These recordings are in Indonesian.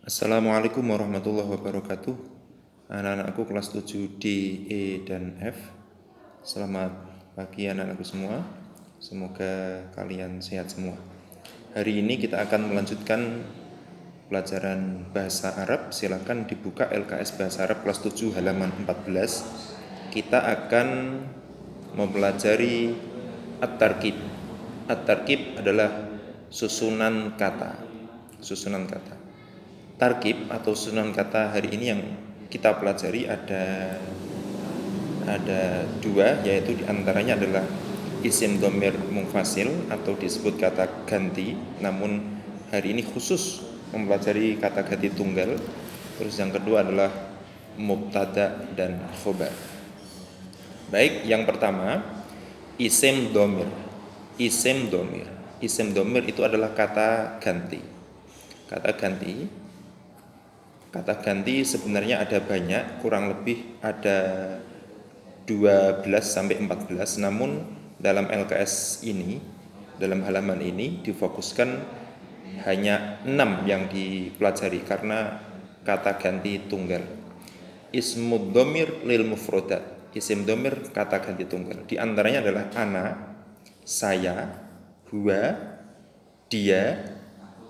Assalamualaikum warahmatullahi wabarakatuh. Anak-anakku kelas 7 D, E, dan F. Selamat pagi anak-anakku semua. Semoga kalian sehat semua. Hari ini kita akan melanjutkan pelajaran bahasa Arab. Silakan dibuka LKS Bahasa Arab kelas 7 halaman 14. Kita akan mempelajari at-tarkib. At-tarkib adalah susunan kata. Tarkib atau susunan kata hari ini yang kita pelajari ada dua, yaitu diantaranya adalah isim dhamir munfasil atau disebut kata ganti. Namun hari ini khusus mempelajari kata ganti tunggal. Terus yang kedua adalah mubtada dan khobar. Baik, yang pertama isim dhamir. Isim dhamir itu adalah kata ganti. Kata ganti sebenarnya ada banyak, kurang lebih ada 12 sampai 14. Namun dalam LKS ini, dalam halaman ini difokuskan hanya 6 yang dipelajari karena kata ganti tunggal. Ismud dhamir lil mufrodat. Isim dhamir kata ganti tunggal. Di antaranya adalah ana, saya, huwa, dia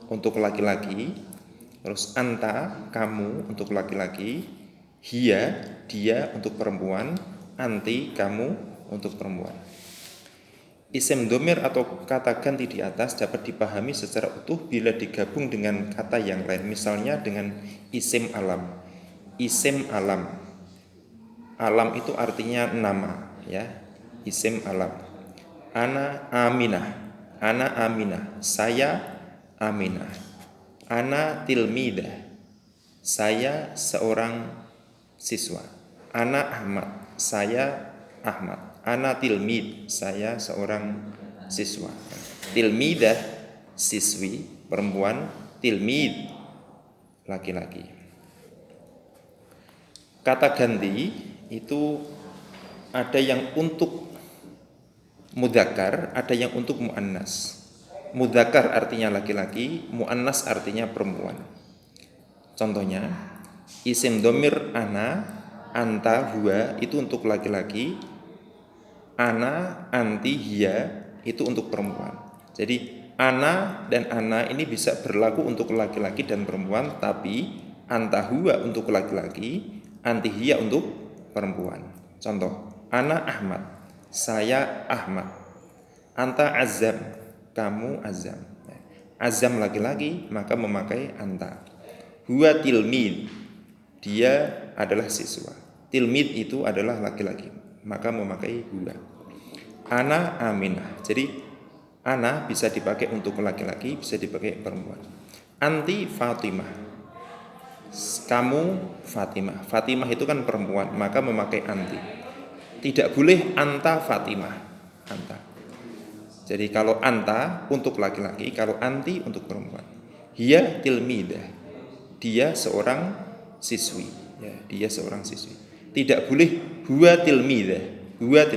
untuk laki-laki. Terus anta, kamu untuk laki-laki, hiya, dia untuk perempuan, anti, kamu untuk perempuan. Isim dhamir atau kata ganti di atas dapat dipahami secara utuh bila digabung dengan kata yang lain. Misalnya dengan isim alam. Isim alam. Alam itu artinya nama, ya. Isim alam. Ana Aminah. Saya Aminah. Ana tilmidah, saya seorang siswa. Ana Ahmad, saya Ahmad. Ana tilmid, saya seorang siswa. Tilmidah, siswi perempuan. Tilmid, laki-laki. Kata ganti itu ada yang untuk mudzakkar, ada yang untuk muannas. Mudzakkar artinya laki-laki, muannas artinya perempuan. Contohnya, isim dhamir ana, anta, huwa itu untuk laki-laki, ana, anti, hiya itu untuk perempuan. Jadi ana dan ana ini bisa berlaku untuk laki-laki dan perempuan, tapi anta, huwa untuk laki-laki, anti, hiya untuk perempuan. Contoh, ana Ahmad, saya Ahmad. Anta azam, kamu azam. Azam laki-laki maka memakai anta. Huwa tilmid, dia adalah siswa. Tilmid itu adalah laki-laki maka memakai huwa. Ana Aminah, jadi ana bisa dipakai untuk laki-laki, bisa dipakai perempuan. Anti Fatimah, kamu Fatimah. Fatimah itu kan perempuan maka memakai anti. Tidak boleh anta Fatimah, anta. Jadi kalau anta untuk laki-laki, kalau anti untuk perempuan. Hiya tilmidah, dia seorang siswi, ya, dia seorang siswi. Tidak boleh huwa tilmidah, huwa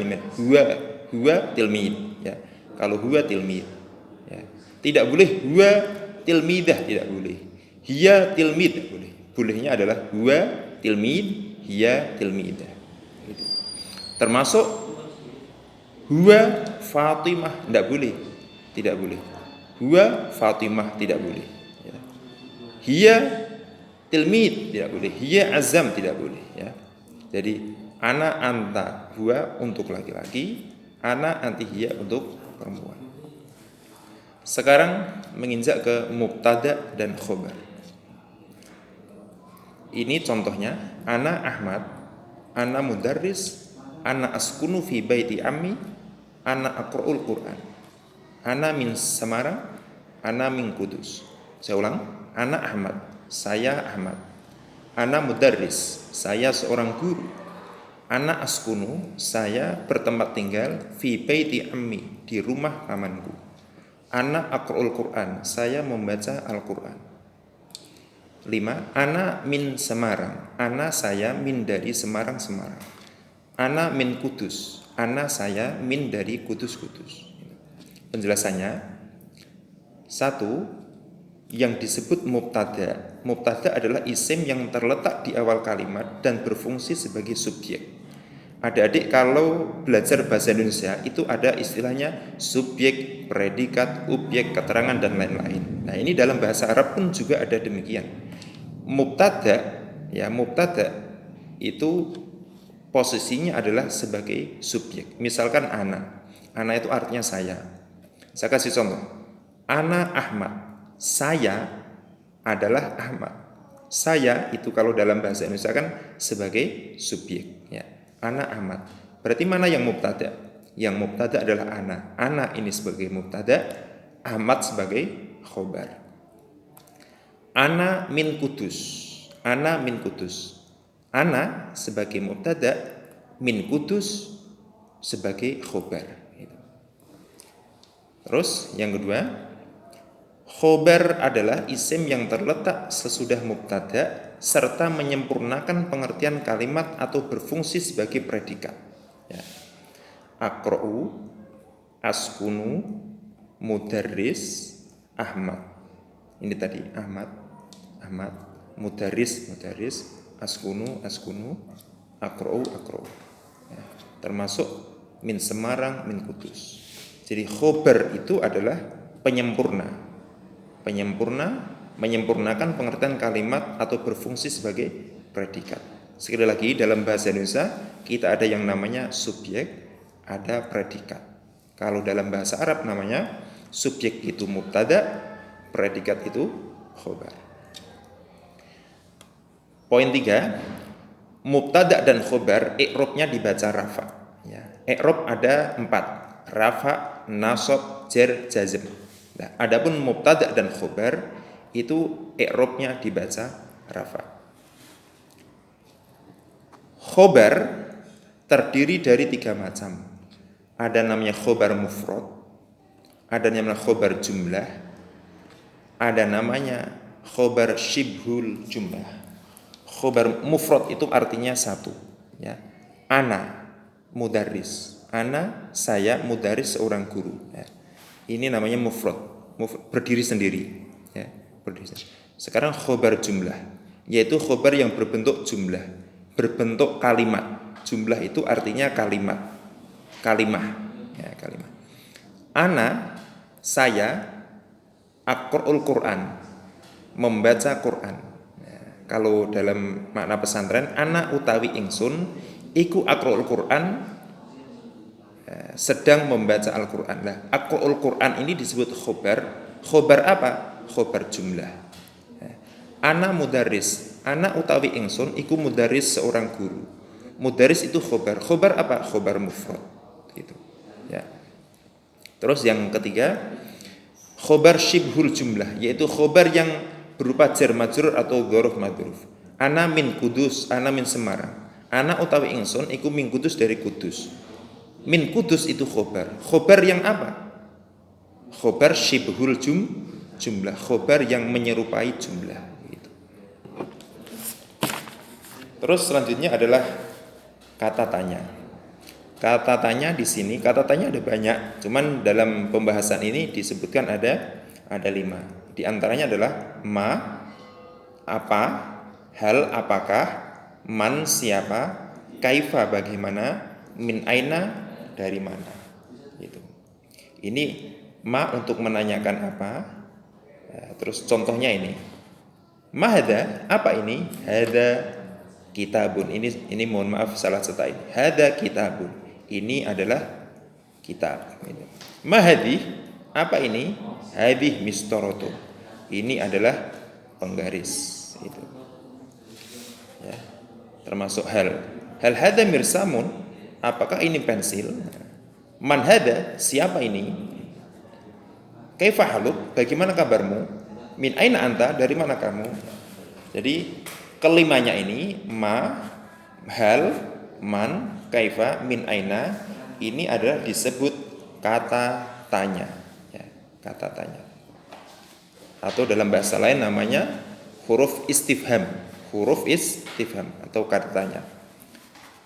tilmid, ya. Kalau huwa tilmid, ya. Tidak boleh huwa tilmidah, tidak boleh. Hiya tilmid, tidak boleh. Bolehnya adalah huwa tilmid, hiya tilmidah. Gitu. Termasuk huwa Fatimah tidak boleh. Huwa Fatimah tidak boleh. Ya. Hiya tilmid tidak boleh. Hiya azam tidak boleh. Ya. Jadi ana anta huwa untuk laki-laki, ana anti hiya untuk perempuan. Sekarang menginjak ke mubtada dan khobar. Ini contohnya, ana Ahmad, ana mudarris, ana askunu fi baiti ammi, ana aqra'ul Qur'an. Ana min Semarang, ana min Kudus. Saya ulang, ana Ahmad, saya Ahmad. Ana mudarris, saya seorang guru. Ana askunu, saya bertempat tinggal fi baiti ammi, di rumah pamanku. Ana aqra'ul Qur'an, saya membaca Al-Qur'an. 5. Ana min Semarang, ana saya min dari Semarang. Ana min Kudus, ana saya min dari Kudus. Penjelasannya, 1. yang disebut mubtada. Mubtada adalah isim yang terletak di awal kalimat dan berfungsi sebagai subjek. Adik-adik kalau belajar bahasa Indonesia itu ada istilahnya subjek, predikat, objek, keterangan dan lain-lain. Nah, ini dalam bahasa Arab pun juga ada demikian. Mubtada, ya mubtada itu posisinya adalah sebagai subjek. Misalkan ana. Ana itu artinya saya. Saya kasih contoh. Ana Ahmad. Saya adalah Ahmad. Saya itu kalau dalam bahasa Indonesia kan sebagai subjek, ya. Ana Ahmad. Berarti mana yang mubtada? Yang mubtada adalah ana. Ana ini sebagai mubtada, Ahmad sebagai khobar. Ana min Kudus. Ana min Kudus. Ana sebagai mubtada, min Kudus sebagai khobar. Terus yang kedua, khobar adalah isim yang terletak sesudah mubtada serta menyempurnakan pengertian kalimat atau berfungsi sebagai predikat. Ya. Aqra'u, askunu, mudarris, Ahmad. Ini tadi Ahmad, mudarris, askunu, aqra'u. Ya. Termasuk min Semarang, min Kudus. Jadi khobar itu adalah menyempurnakan pengertian kalimat atau berfungsi sebagai predikat. Sekali lagi dalam bahasa Indonesia kita ada yang namanya subjek, ada predikat. Kalau dalam bahasa Arab namanya subjek itu mubtada, predikat itu khobar. Poin 3, mubtada dan khobar i'rabnya dibaca rafa. Ya. I'rab ada 4, rafa, nasab, jar, jazm. Nah, adapun mubtada dan khobar itu i'rabnya dibaca rafa. Khobar terdiri dari 3 macam. Ada namanya khobar mufrad, ada namanya khobar jumlah, ada namanya khobar shibhul jumlah. Khobar mufrad itu artinya satu, ya. Ana mudarris. Ana, saya, mudarris, seorang guru, ya. Ini namanya mufrad, berdiri sendiri, ya. Sekarang khobar jumlah, yaitu khobar yang berbentuk jumlah, berbentuk kalimat. Jumlah itu artinya kalimah, ya, kalimah. Ana, saya, aqra'ul Quran, membaca Quran. Ya, kalau dalam makna pesantren, ana utawi ingsun iku aqra'ul Quran, sedang membaca Al-Quran. Nah, aqra'ul Quran ini disebut khobar. Khobar apa? Khobar jumlah. Ana mudarris, ana utawi ingsun iku mudarris, seorang guru. Mudarris itu khobar. Khobar apa? Khobar mufrad. Gitu. Ya. Terus yang ketiga, khobar shibhul jumlah, yaitu khobar yang berupa jar majrur atau dzaruf madruf. Ana min Kudus, ana min Semarang. Ana utawi ingsun iku min Kudus, dari Kudus. Min Kudus itu khobar. Khobar yang apa? Khobar shibhul jumlah, khobar yang menyerupai jumlah, gitu. Terus selanjutnya adalah kata tanya. Kata tanya di sini, kata tanya ada banyak, cuman dalam pembahasan ini disebutkan ada 5. Di antaranya adalah ma, apa, hal, apakah, man, siapa, kaifa, bagaimana, min aina, dari mana. Gitu. Ini ma untuk menanyakan apa. Terus contohnya ini, mahada, apa ini? Hada kitabun. Ini mohon maaf salah cetak ini. Hada kitabun. Ini adalah kitab. Mahadi, apa ini? Hadih mistoroto. Ini adalah penggaris. Itu. Ya. Termasuk hal. Hal hada mirsamun. Apakah ini pensil? Man hada, siapa ini? Kaifa haluk, bagaimana kabarmu? Min aina anta, dari mana kamu? Jadi kelimanya ini ma, hal, man, kaifa, min aina, ini adalah disebut kata tanya, ya, kata tanya. Atau dalam bahasa lain namanya huruf istifham atau kata tanya.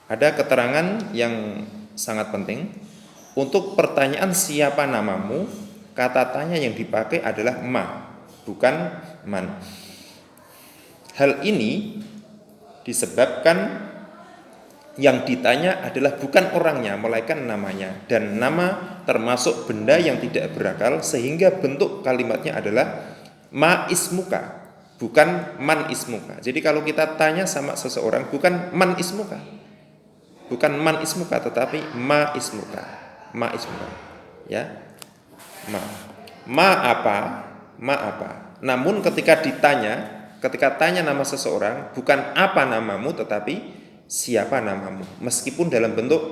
Ada keterangan yang sangat penting. Untuk pertanyaan siapa namamu, kata tanya yang dipakai adalah ma. bukan man. Hal ini disebabkan yang ditanya adalah bukan orangnya, melainkan namanya. Dan nama termasuk benda yang tidak berakal, sehingga bentuk kalimatnya adalah ma ismuka, bukan man ismuka. Jadi kalau kita tanya sama seseorang, bukan man ismuka, bukan man ismuka, tetapi ma ismuka, ma ismuka, ya, ma apa, ma apa. Namun ketika tanya nama seseorang, bukan apa namamu, tetapi siapa namamu, meskipun dalam bentuk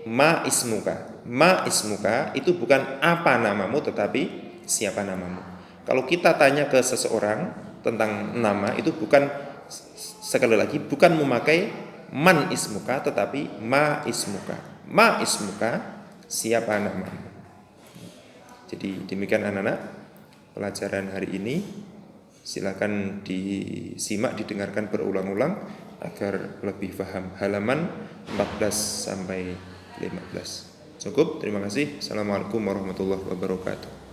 ma ismuka. Ma ismuka itu bukan apa namamu, tetapi siapa namamu. Kalau kita tanya ke seseorang tentang nama, itu bukan, sekali lagi, bukan memakai man ismuka, tetapi ma ismuka. Ma ismuka, siapa namamu. Jadi demikian anak-anak pelajaran hari ini. Silakan disimak, didengarkan berulang-ulang agar lebih paham. Halaman 14 sampai 15. Cukup, terima kasih. Assalamualaikum warahmatullahi wabarakatuh.